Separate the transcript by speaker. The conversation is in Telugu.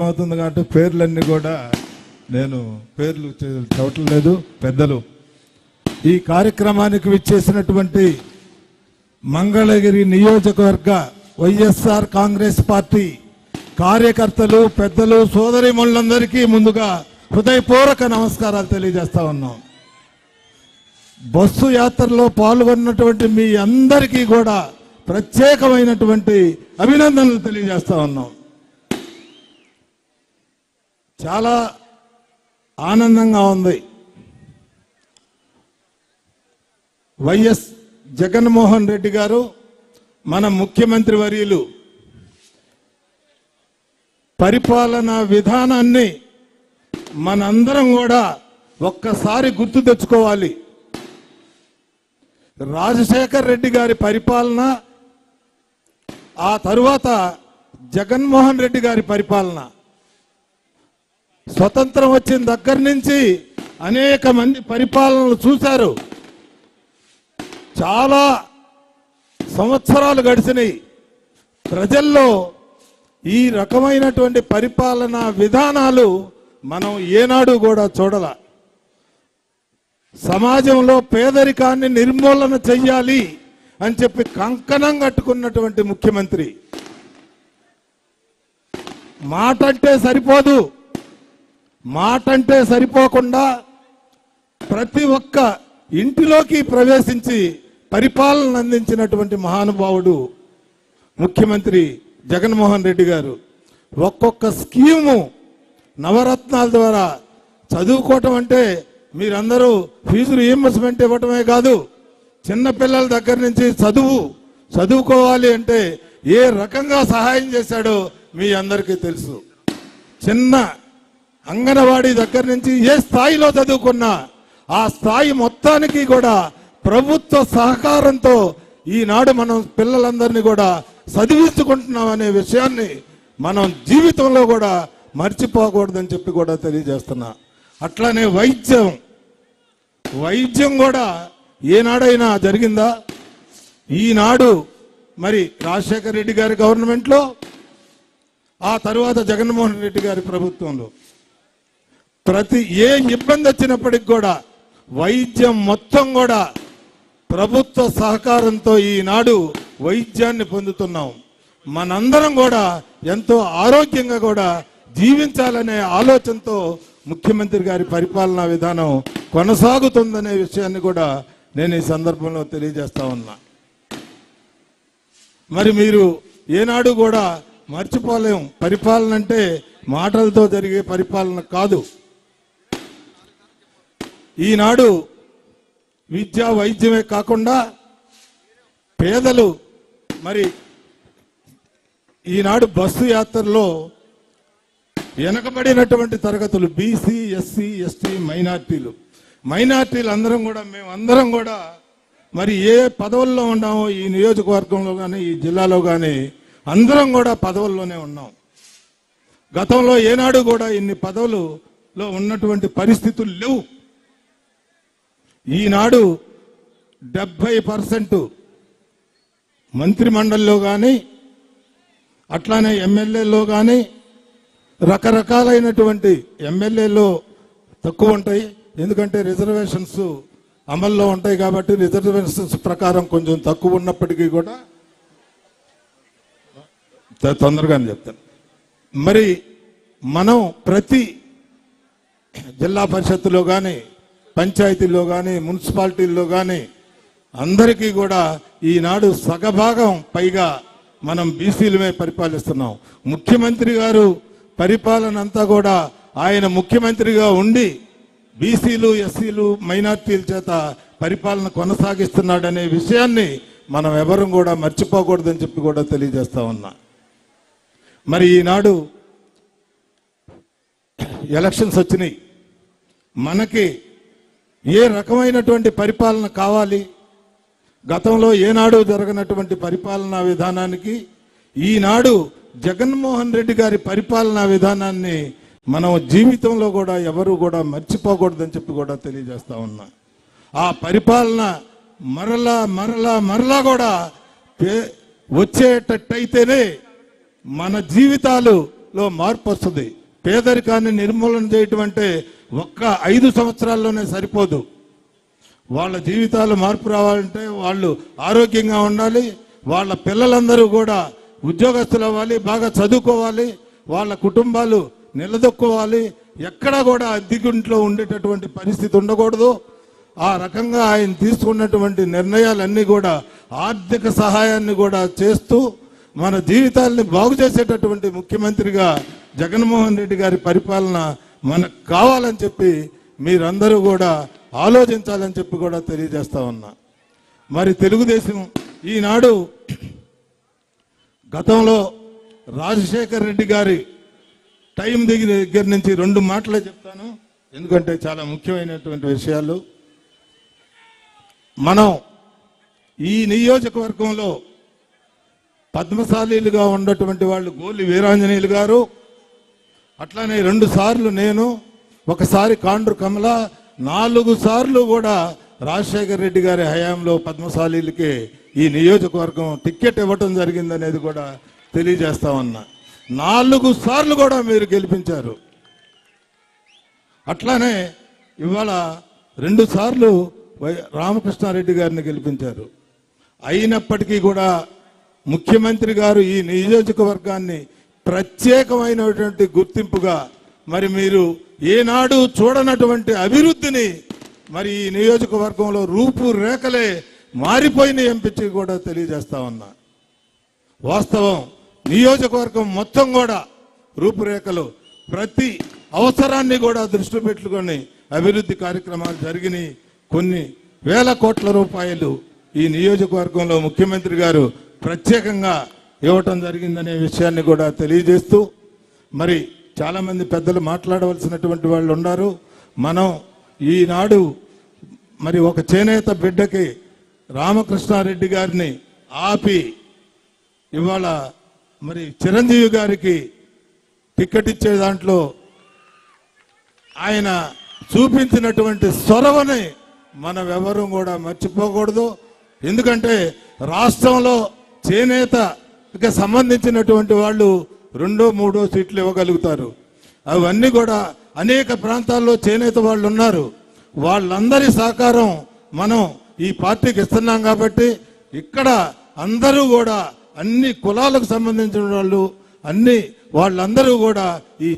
Speaker 1: అవుతుంది కాబట్టి పేర్లన్నీ కూడా నేను పేర్లు చదవట్లేదు. పెద్దలు ఈ కార్యక్రమానికి విచ్చేసినటువంటి మంగళగిరి నియోజకవర్గ వైఎస్ఆర్ కాంగ్రెస్ పార్టీ కార్యకర్తలు, పెద్దలు, సోదరిమణులందరికీ ముందుగా హృదయపూర్వక నమస్కారాలు తెలియజేస్తా ఉన్నాం. బస్సు యాత్రలో పాల్గొన్నటువంటి మీ అందరికీ కూడా ప్రత్యేకమైనటువంటి అభినందనలు తెలియజేస్తా ఉన్నాం. చాలా ఆనందంగా ఉంది. వైఎస్ జగన్మోహన్ రెడ్డి గారు మన ముఖ్యమంత్రి వర్యులు పరిపాలనా విధానాన్ని మనందరం కూడా ఒక్కసారి గుర్తు తెచ్చుకోవాలి. రాజశేఖర్ రెడ్డి గారి పరిపాలన, ఆ తరువాత జగన్మోహన్ రెడ్డి గారి పరిపాలన, స్వతంత్రం వచ్చిన దగ్గర నుంచి అనేక మంది పరిపాలనలు చూశారు. చాలా సంవత్సరాలు గడిచినాయి. ప్రజల్లో ఈ రకమైనటువంటి పరిపాలనా విధానాలు మనం ఏనాడు కూడా చూడాల. సమాజంలో పేదరికాన్ని నిర్మూలన చెయ్యాలి అని చెప్పి కంకణం కట్టుకున్నటువంటి ముఖ్యమంత్రి. మాటంటే సరిపోదు, మాటంటే సరిపోకుండా ప్రతి ఒక్క ఇంటిలోకి ప్రవేశించి పరిపాలన అందించినటువంటి మహానుభావుడు ముఖ్యమంత్రి జగన్మోహన్ రెడ్డి గారు. ఒక్కొక్క స్కీము నవరత్నాల ద్వారా చదువుకోవటం అంటే మీరందరూ ఫీజు రీయింబర్స్మెంట్ ఇవ్వటమే కాదు, చిన్నపిల్లల దగ్గర నుంచి చదువుకోవాలి అంటే ఏ రకంగా సహాయం చేశాడో మీ అందరికీ తెలుసు. చిన్న అంగన్వాడీ దగ్గర నుంచి ఏ స్థాయిలో చదువుకున్నా ఆ స్థాయి మొత్తానికి కూడా ప్రభుత్వ సహకారంతో ఈనాడు మనం పిల్లలందరినీ కూడా చదివించుకుంటున్నాం అనే విషయాన్ని మనం జీవితంలో కూడా మర్చిపోకూడదని చెప్పి కూడా తెలియజేస్తున్నా. అట్లానే వైద్యం కూడా ఏనాడైనా జరిగిందా? ఈనాడు మరి రాజశేఖర్ రెడ్డి గారి గవర్నమెంట్లో, ఆ తరువాత జగన్మోహన్ రెడ్డి గారి ప్రభుత్వంలో ఏ ఇబ్బంది వచ్చినప్పటికి కూడా వైద్యం మొత్తం కూడా ప్రభుత్వ సహకారంతో ఈనాడు వైద్యాన్ని పొందుతున్నాం. మనందరం కూడా ఎంతో ఆరోగ్యంగా కూడా జీవించాలనే ఆలోచనతో ముఖ్యమంత్రి గారి పరిపాలనా విధానం కొనసాగుతుందనే విషయాన్ని కూడా నేను ఈ సందర్భంలో తెలియజేస్తా ఉన్నా. మరి మీరు ఏనాడు కూడా మర్చిపోలేం, పరిపాలన అంటే మాటలతో జరిగే పరిపాలన కాదు. ఈనాడు విద్య వైద్యమే కాకుండా పేదలు మరి ఈనాడు బస్సు యాత్రలో వెనకబడినటువంటి తరగతులు, బీసీ, ఎస్సీ, ఎస్టీ, మైనార్టీలు మేమందరం కూడా మరి ఏ పదవుల్లో ఉన్నామో ఈ నియోజకవర్గంలో కానీ ఈ జిల్లాలో కానీ అందరం కూడా పదవుల్లోనే ఉన్నాం. గతంలో ఏనాడు కూడా ఇన్ని పదవులలో ఉన్నటువంటి పరిస్థితులు లేవు. ఈనాడు 70% మంత్రిమండలిలో కానీ అట్లానే ఎమ్మెల్యేలో కానీ రకరకాలైనటువంటి ఎమ్మెల్యేలో తక్కువ ఉంటాయి, ఎందుకంటే రిజర్వేషన్స్ అమల్లో ఉంటాయి కాబట్టి రిజర్వేషన్స్ ప్రకారం కొంచెం తక్కువ ఉన్నప్పటికీ కూడా తొందరగానే చెప్తాను. మరి మనం ప్రతి జిల్లా పరిషత్తులో కానీ పంచాయతీల్లో కానీ మున్సిపాలిటీల్లో కానీ అందరికీ కూడా ఈనాడు సగభాగం పైగా మనం బీసీలమే పరిపాలిస్తున్నాం. ముఖ్యమంత్రి గారు పరిపాలన అంతా కూడా ఆయన ముఖ్యమంత్రిగా ఉండి బీసీలు, ఎస్సీలు, మైనార్టీల చేత పరిపాలన కొనసాగిస్తున్నాడనే విషయాన్ని మనం ఎవరు కూడా మర్చిపోకూడదని చెప్పి కూడా తెలియజేస్తా ఉన్నా. మరి ఈనాడు ఎలక్షన్స్ వచ్చినాయి. మనకి ఏ రకమైనటువంటి పరిపాలన కావాలి? గతంలో ఏనాడు జరగనటువంటి పరిపాలనా విధానానికి ఈనాడు జగన్మోహన్ రెడ్డి గారి పరిపాలనా విధానాన్ని మనం జీవితంలో కూడా ఎవరు కూడా మర్చిపోకూడదని చెప్పి కూడా తెలియజేస్తా ఉన్నా. ఆ పరిపాలన మరలా కూడా వచ్చేటట్టయితేనే మన జీవితాలు లో మార్పు వస్తుంది. పేదరికాన్ని నిర్మూలన చేయటం అంటే ఒక్క 5 సంవత్సరాల్లోనే సరిపోదు. వాళ్ళ జీవితాలు మార్పు రావాలంటే వాళ్ళు ఆరోగ్యంగా ఉండాలి, వాళ్ళ పిల్లలందరూ కూడా ఉద్యోగస్తులు అవ్వాలి, బాగా చదువుకోవాలి, వాళ్ళ కుటుంబాలు నిలదొక్కోవాలి, ఎక్కడా కూడా అద్దెకుంట్లో ఉండేటటువంటి పరిస్థితి ఉండకూడదు. ఆ రకంగా ఆయన తీసుకున్నటువంటి నిర్ణయాలన్నీ కూడా ఆర్థిక సహాయాన్ని కూడా చేస్తూ మన జీవితాలని బాగు చేసేటటువంటి ముఖ్యమంత్రిగా జగన్మోహన్ రెడ్డి గారి పరిపాలన మనకు కావాలని చెప్పి మీరందరూ కూడా ఆలోచించాలని చెప్పి కూడా తెలియజేస్తా ఉన్నా. మరి తెలుగుదేశం ఈనాడు గతంలో రాజశేఖర్ రెడ్డి గారి టైం దగ్గర నుంచి 2 మాటలే చెప్తాను, ఎందుకంటే చాలా ముఖ్యమైనటువంటి విషయాలు. మనం ఈ నియోజకవర్గంలో పద్మశాలీలుగా ఉన్నటువంటి వాళ్ళు గోలి వీరాంజనేయులు గారు, అట్లానే 2 సార్లు నేను, ఒకసారి కాండ్రు కమల, 4 సార్లు కూడా రాజశేఖర్ రెడ్డి గారి హయాంలో పద్మశాలీలకి ఈ నియోజకవర్గం టికెట్ ఇవ్వటం జరిగిందనేది కూడా తెలియజేస్తా ఉన్నా. 4 సార్లు కూడా మీరు గెలిపించారు. అట్లానే ఇవాళ 2 సార్లు రామకృష్ణారెడ్డి గారిని గెలిపించారు. అయినప్పటికీ కూడా ముఖ్యమంత్రి గారు ఈ నియోజకవర్గాన్ని ప్రత్యేకమైనటువంటి గుర్తింపుగా మరి మీరు ఏనాడు చూడనటువంటి అభివృద్ధిని మరి ఈ నియోజకవర్గంలో రూపురేఖలే మారిపోయిన ఎంపించి కూడా తెలియజేస్తా ఉన్నా. వాస్తవం నియోజకవర్గం మొత్తం కూడా రూపురేఖలు ప్రతి అవసరాన్ని కూడా దృష్టి పెట్టుకొని అభివృద్ధి కార్యక్రమాలు జరిగినాయి. కొన్ని వేల కోట్ల రూపాయలు ఈ నియోజకవర్గంలో ముఖ్యమంత్రి గారు ప్రత్యేకంగా ఇవ్వటం జరిగిందనే విషయాన్ని కూడా తెలియజేస్తూ, మరి చాలా మంది పెద్దలు మాట్లాడవలసినటువంటి వాళ్ళు ఉన్నారు. మనం ఈనాడు మరి ఒక చేనేత బిడ్డకి రామకృష్ణారెడ్డి గారిని ఆపి ఇవాళ మరి చిరంజీవి గారికి టికెట్ ఇచ్చే దాంట్లో ఆయన చూపించినటువంటి చొరవని మనం ఎవరూ కూడా మర్చిపోకూడదు. ఎందుకంటే రాష్ట్రంలో చేనేతకి సంబంధించినటువంటి వాళ్ళు 2-3 సీట్లు ఇవ్వగలుగుతారు. అవన్నీ కూడా అనేక ప్రాంతాల్లో చేనేత వాళ్ళు ఉన్నారు. వాళ్ళందరి సహకారం మనం ఈ పార్టీకి ఇస్తున్నాం కాబట్టి ఇక్కడ అందరూ కూడా అన్ని కులాలకు సంబంధించిన వాళ్ళు వాళ్ళందరూ కూడా ఈ